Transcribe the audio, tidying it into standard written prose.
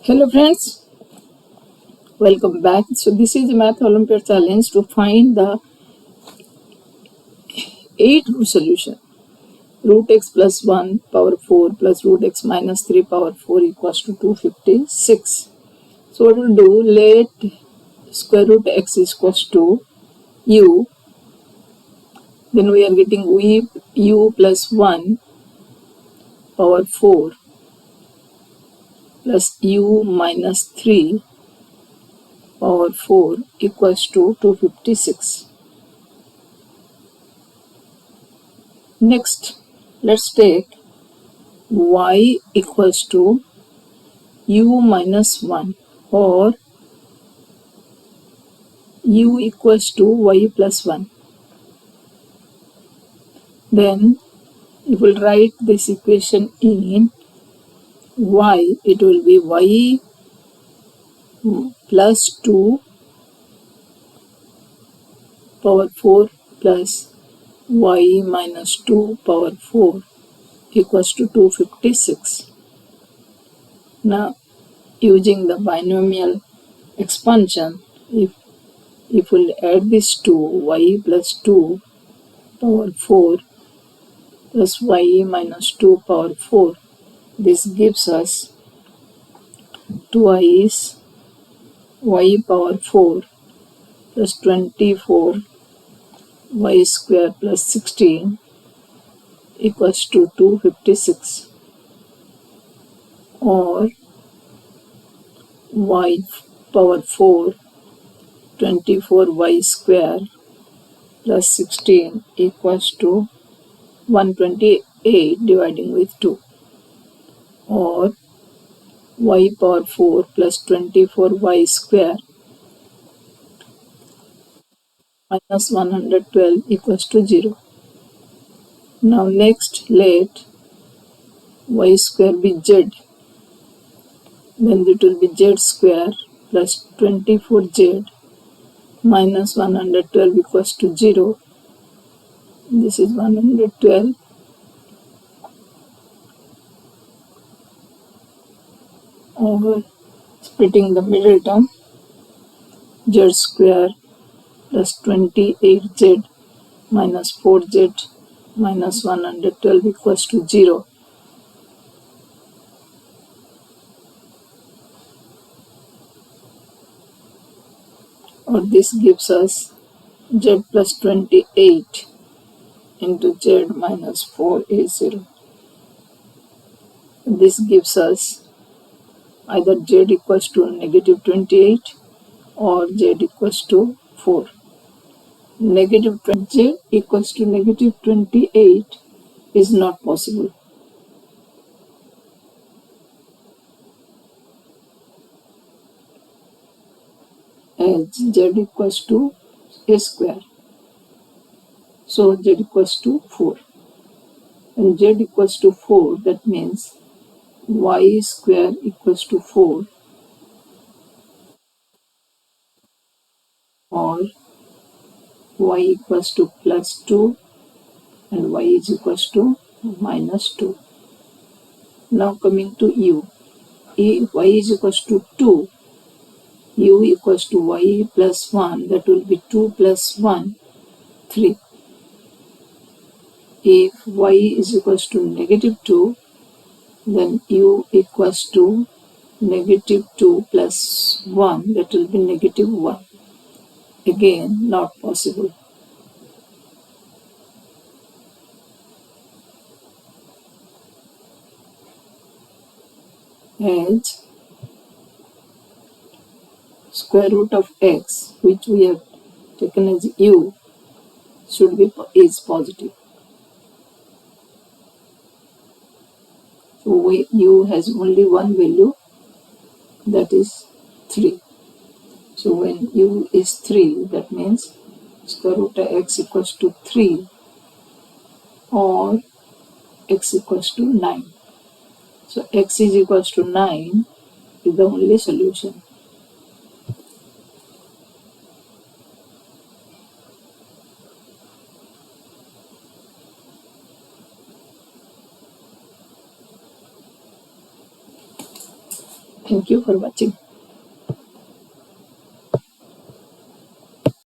Hello friends, welcome back. So this is the Math Olympiad challenge to find the 8 root solution. Root x plus 1 power 4 plus root x minus 3 power 4 equals to 256. So what we'll do, let square root x is equals to u. Then we are getting u plus 1 power 4 plus u minus 3 power 4 equals to 256. Next, let's take y equals to u minus 1 or u equals to y plus 1. Then, if we write this equation in y, it will be y plus 2 power 4 plus y minus 2 power 4 equals to 256. Now, using the binomial expansion, if we'll add this to y plus 2 power 4 plus y minus 2 power 4, this gives us twice y power 4 plus 24 y square plus 16 equals to 256, or y power 4 24y square plus 16 equals to 128 dividing with 2, or y power 4 plus 24y square minus 112 equals to 0. Now next, let y square be z. Then it will be z square plus 24z minus 112 equals to 0. This is 112. Over splitting the middle term, z square plus 28z minus 4z minus 112 equals to 0. Or this gives us z plus 28 into z minus 4 is 0. This gives us either z equals to negative 28 or z equals to 4. Negative 20 equals to negative 28 is not possible. As z equals to a square. So z equals to 4. And z equals to 4, that means y square equals to 4, or y equals to plus 2 and y is equals to minus 2. Now coming to u, y is equals to 2, u equals to y plus 1, that will be 2 plus 1, 3. If y is equals to negative 2, then u equals to negative 2 plus 1, that will be negative 1. Again, not possible. As square root of x, which we have taken as u, is positive. So u has only one value, that is 3. So when u is 3, that means square root of x equals to 3 or x equals to 9. So x is equals to 9 is the only solution. Thank you for watching.